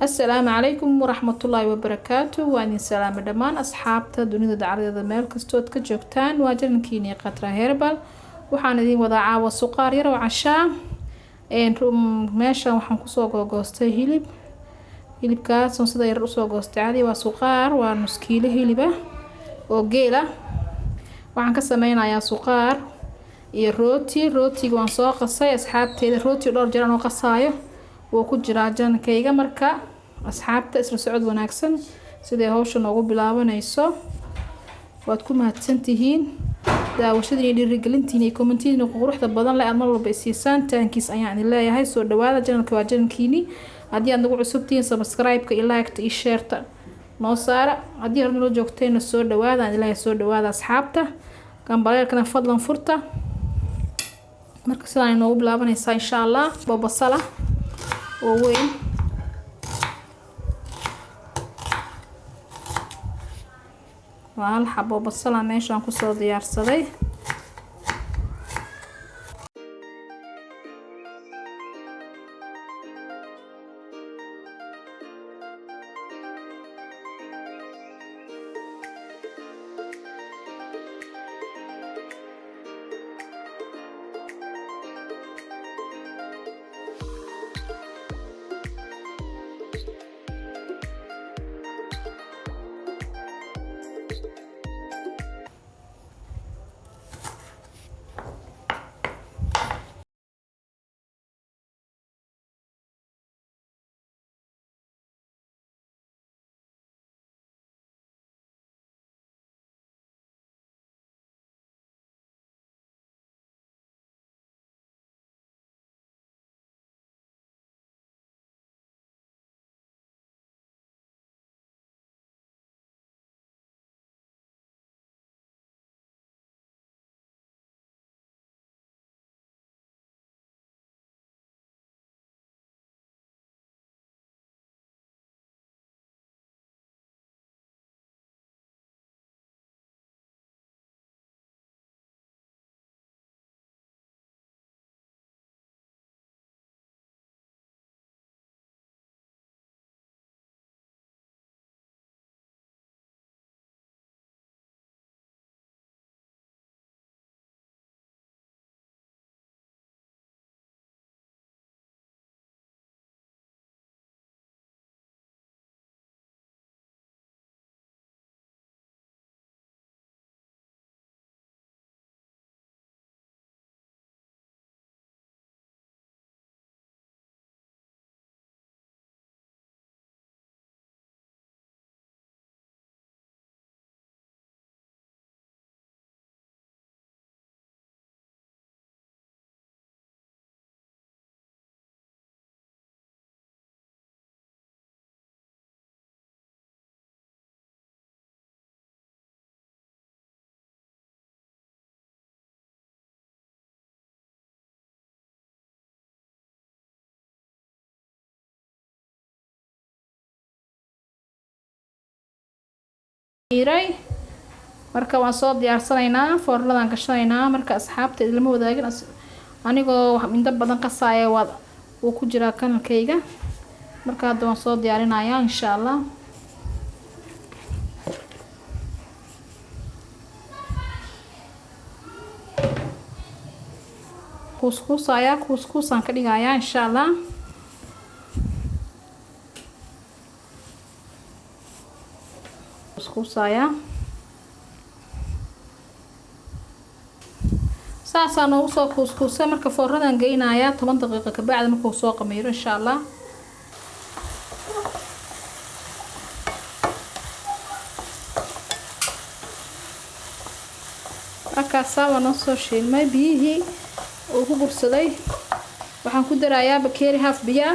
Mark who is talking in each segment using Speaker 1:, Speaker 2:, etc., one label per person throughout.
Speaker 1: السلام عليكم ورحمة الله وبركاته. وأني سلام دمان أصحابتا دنيا دعرض ميل كستود كجوكتان واجرن كيني قطرة هيربل وحان دي وضعا وسقار يرو عشاء meeshan waxaan kusoo googoostay hilibkaas oo sida yar usoo goostay caadi waa suqaar waa nus kiilo hilib ah oo geel ah waxaan ka sameynayaa suqaar iyo rootiga waan soo qasay asxaabteeda rooti dhowr jeer aan qasaayo oo ku jira jankayga marka asxaabta isla socod wanaagsan sidee hawshan ugu bilaabanayso waad ku mahadsantihiin daawashadii iyo dhiirigelintiina iyo commentiina quruxda badan la aad walba isiisaan taankiis ayaan idin leeyahay soo dhawaada channelka waa channelkiini haddii aad nagu cusubtihiin subscribe-ka iyo like-ta iyo share-ta noo saara haddii hore nala joogtayna soo dhawaada aan ilaahay soo dhawaada asxaabta gambaleelkana fadlan furta marka sidaan inoogu bilaabanaysaa insha allah basala oo weyn waa hal xabo basala meeshaan kusoo diyaarsaday marka waan soo diyaarsanaynaa foornadan gashanaynaa marka asxaabta idilma wadaagin anigoo inta badan qasaaya uu ku jiraa kanalkayga marka hadda waan soo diyaarinayaa insha allah kuuskuusaan ka dhigayaa insha allah kuusaya saasaan noogu soo kuuskuusay marka foornadan geynayaa 10 daqiiqo ka bacdi markuu soo qamiiro insha allah markaasaa waan noo soo shiilmay biyihii uu ku gursaday waxaan ku darayaa bakeeri half biyaa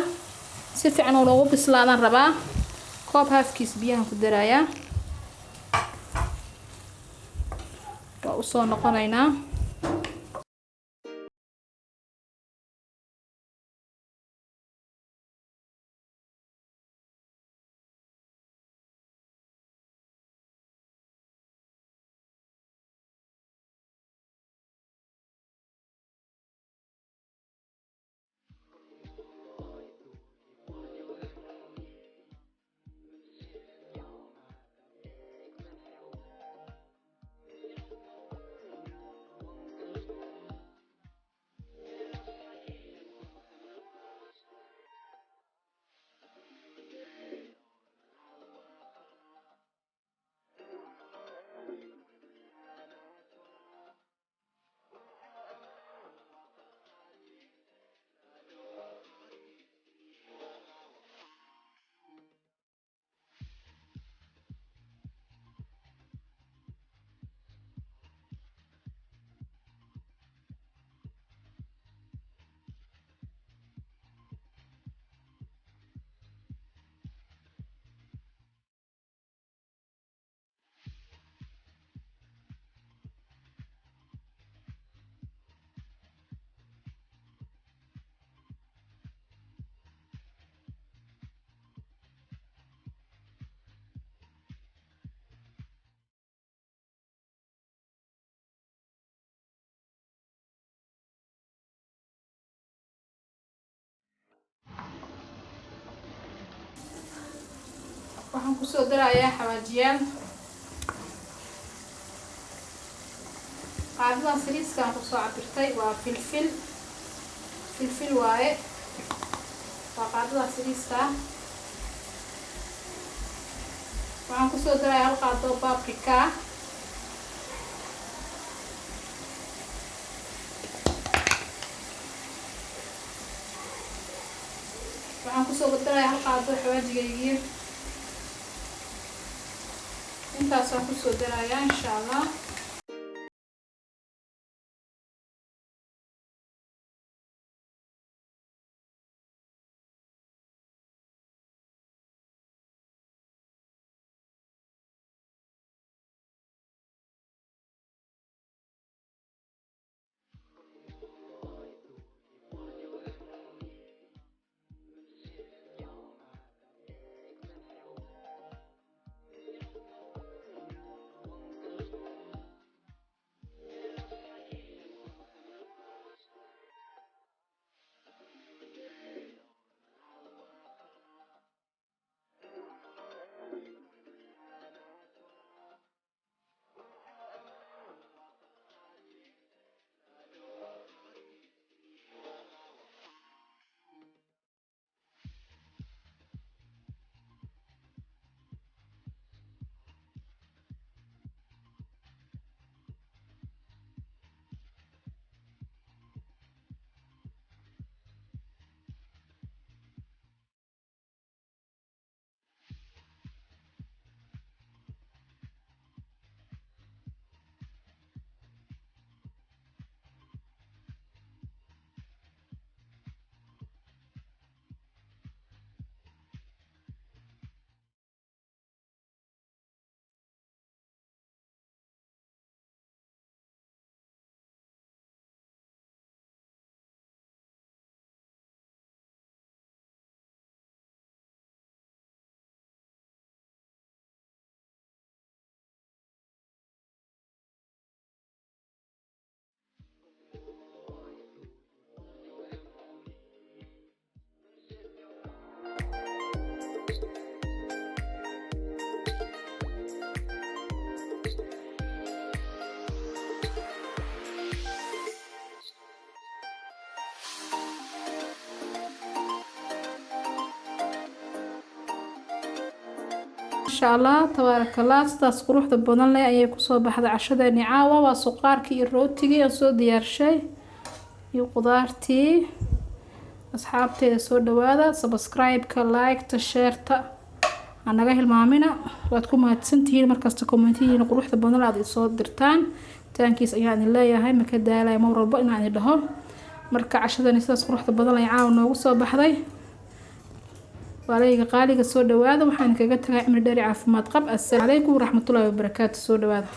Speaker 1: si fiican oo loogu bislaadaan rabaa koob halfkiis biyahan ku darayaa waa usoo noqonaynaa waxaan kusoo darayaa xawaajiyaan. qaadadan saliiskaan kusoo cabirtay waa filfil waaye. waa qaadadan saliiska. waxaan kusoo darayaa hal qaado paprika. waxaan kusoo darayaa hal qaado xawaajigaygii. intaasaan kusoo darayaa insha Allah. insha Allah tabarakallah. sidaas quruxda badan leh ayay kusoo baxday cashadeeni caawa. waa suqaarkii iyo rootigii aan soo diyaarshay iyo qudaartii. asxaabteeda soo dhawaada. subscribe-ka, like-ta, share-ta hanaga hilmaamina. waad ku mahadsantihiin markasta commentihiina quruxda badan aad soo dirtaan. taankiis ayaan idin leeyahay ma ka daalay mar walba inaan idin dhaho. marka cashadeeni sidaas quruxda badan leh caawa noogu soo baxday. وعليك قالي سو دواده waxaan kaga tagay cimri dheer caafimaad qab. assalaamu alaykum waraxmatullaahi wabarakaatuh. soo dhawaada.